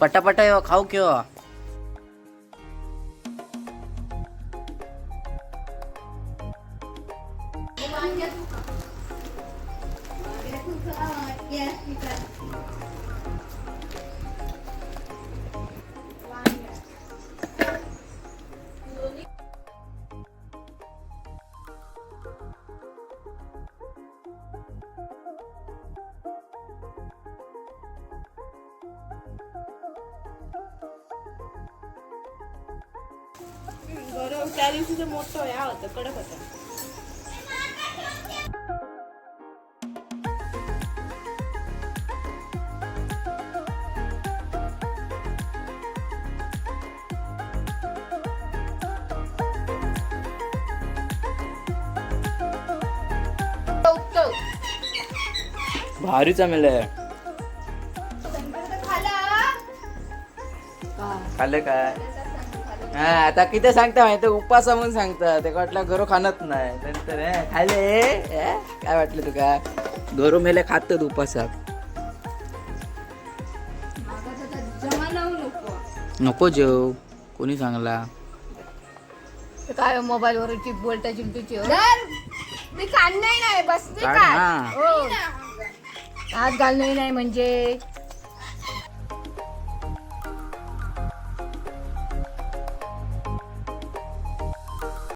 पटापटा येऊ खाऊ किंवा बरोबर त्या दिवशी मोठं या होतं कडक होतं. भारीचा मिळाय खाल्ले काय हा आता किती सांगता माहिती उपास म्हणून सांगता ते वाटलं घरो खाणत नाही नंतर खाले काय वाटलं तुका घरो मेले खातात उपासात नको जेव कोणी सांगला काय मोबाईल वर बोलता चिंटूची मी काढणार नाही बस काढ ना. हात घालणार नाही म्हणजे